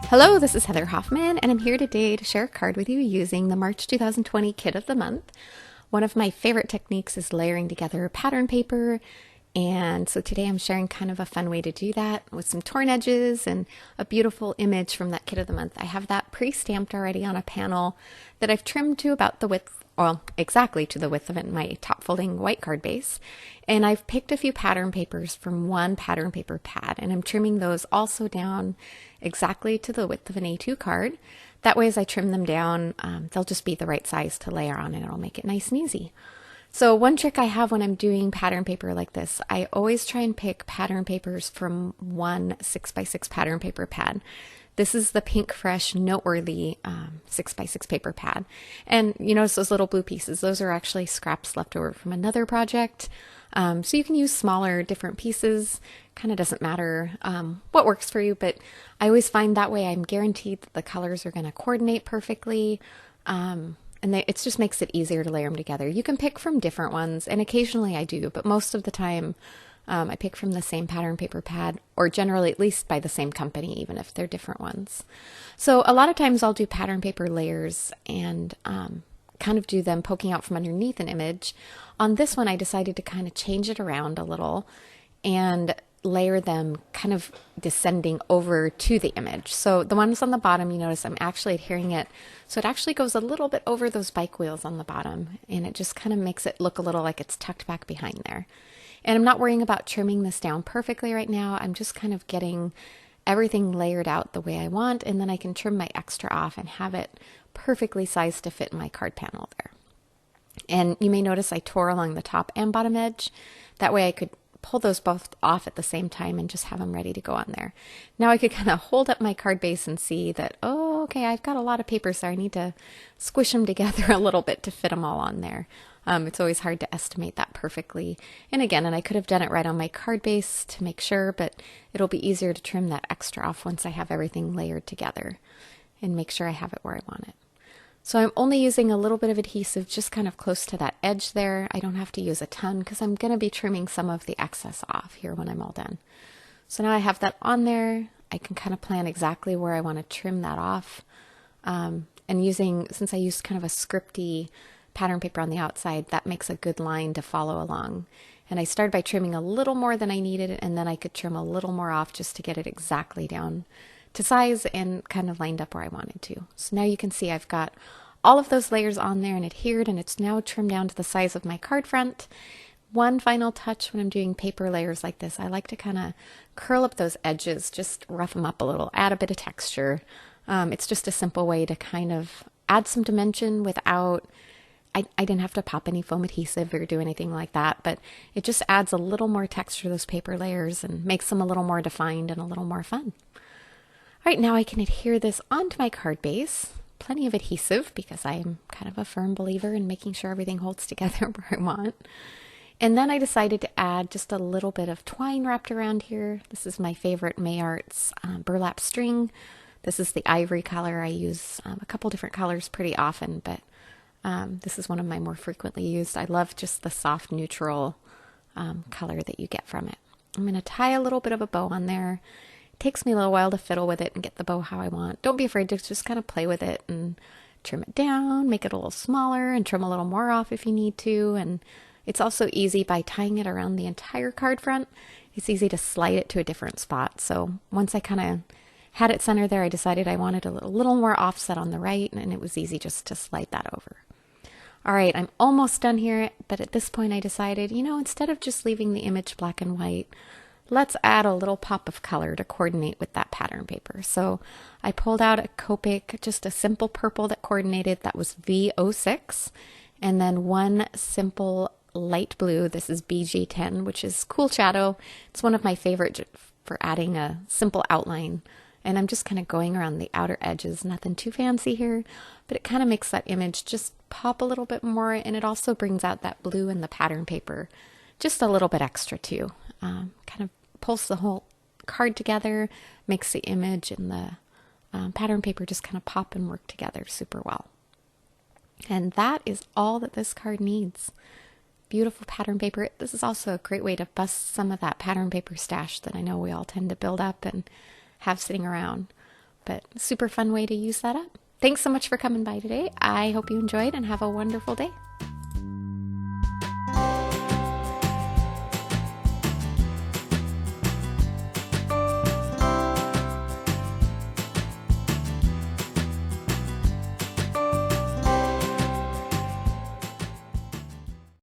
Hello, this is Heather Hoffman, and I'm here today to share a card with you using the March 2020 Kit of the Month. One of my favorite techniques is layering together pattern paper, and so today I'm sharing kind of a fun way to do that with some torn edges and a beautiful image from that Kit of the Month. I have that pre-stamped already on a panel that I've trimmed to about the width, well, exactly to the width of it in my top folding white card base. And I've picked a few pattern papers from one pattern paper pad, and I'm trimming those also down exactly to the width of an A2 card. That way, as I trim them down, they'll just be the right size to layer on, and it'll make it nice and easy. So one trick I have when I'm doing pattern paper like this, I always try and pick pattern papers from one 6x6 pattern paper pad. This is the Pink Fresh Noteworthy 6x6 paper pad. And you notice those little blue pieces, those are actually scraps left over from another project. So you can use smaller, different pieces. Kind of doesn't matter what works for you, but I always find that way I'm guaranteed that the colors are going to coordinate perfectly. It just makes it easier to layer them together. You can pick from different ones, and occasionally I do, but most of the time I pick from the same pattern paper pad, or generally at least by the same company, even if they're different ones. So a lot of times I'll do pattern paper layers and kind of do them poking out from underneath an image. On this one, I decided to kind of change it around a little and layer them kind of descending over to the image. So the ones on the bottom, you notice I'm actually adhering it so it actually goes a little bit over those bike wheels on the bottom, and it just kind of makes it look a little like it's tucked back behind there. And I'm not worrying about trimming this down perfectly right now. I'm just kind of getting everything layered out the way I want, and then I can trim my extra off and have it perfectly sized to fit in my card panel there. And you may notice I tore along the top and bottom edge. That way I could pull those both off at the same time and just have them ready to go on there. Now I could kind of hold up my card base and see that, oh, okay, I've got a lot of papers there. I need to squish them together a little bit to fit them all on there. It's always hard to estimate that perfectly. And I could have done it right on my card base to make sure, but it'll be easier to trim that extra off once I have everything layered together and make sure I have it where I want it. So I'm only using a little bit of adhesive just kind of close to that edge there. I don't have to use a ton because I'm going to be trimming some of the excess off here when I'm all done. So now I have that on there. I can kind of plan exactly where I want to trim that off. Since I used kind of a scripty pattern paper on the outside, that makes a good line to follow along. And I started by trimming a little more than I needed, and then I could trim a little more off just to get it exactly down to size and kind of lined up where I wanted to. So now you can see I've got all of those layers on there and adhered, and it's now trimmed down to the size of my card front. One final touch when I'm doing paper layers like this, I like to kind of curl up those edges, just rough them up a little, add a bit of texture. It's just a simple way to kind of add some dimension without, I didn't have to pop any foam adhesive or do anything like that, but it just adds a little more texture to those paper layers and makes them a little more defined and a little more fun. All right, now I can adhere this onto my card base. Plenty of adhesive because I am kind of a firm believer in making sure everything holds together where I want. And then I decided to add just a little bit of twine wrapped around here. This is my favorite Mayart's burlap string. This is the ivory color. I use a couple different colors pretty often, but this is one of my more frequently used. I love just the soft neutral color that you get from it. I'm going to tie a little bit of a bow on there. It takes me a little while to fiddle with it and get the bow how I want. Don't be afraid to just kind of play with it and trim it down, make it a little smaller, and trim a little more off if you need to. And it's also easy by tying it around the entire card front. It's easy to slide it to a different spot. So once I kind of had it centered there, I decided I wanted a little more offset on the right, and it was easy just to slide that over. All right, I'm almost done here, but at this point I decided, instead of just leaving the image black and white, let's add a little pop of color to coordinate with that pattern paper. So I pulled out a Copic, just a simple purple that coordinated, that was V06, and then one simple light blue, this is BG10, which is Cool Shadow. It's one of my favorite for adding a simple outline. And I'm just kind of going around the outer edges, nothing too fancy here, but it kind of makes that image just pop a little bit more, and it also brings out that blue in the pattern paper just a little bit extra too. Kind of pulls the whole card together, makes the image and the pattern paper just kind of pop and work together super well. And that is all that this card needs. Beautiful pattern paper. This is also a great way to bust some of that pattern paper stash that I know we all tend to build up and have sitting around. but super fun way to use that up. Thanks so much for coming by today. I hope you enjoyed and have a wonderful day.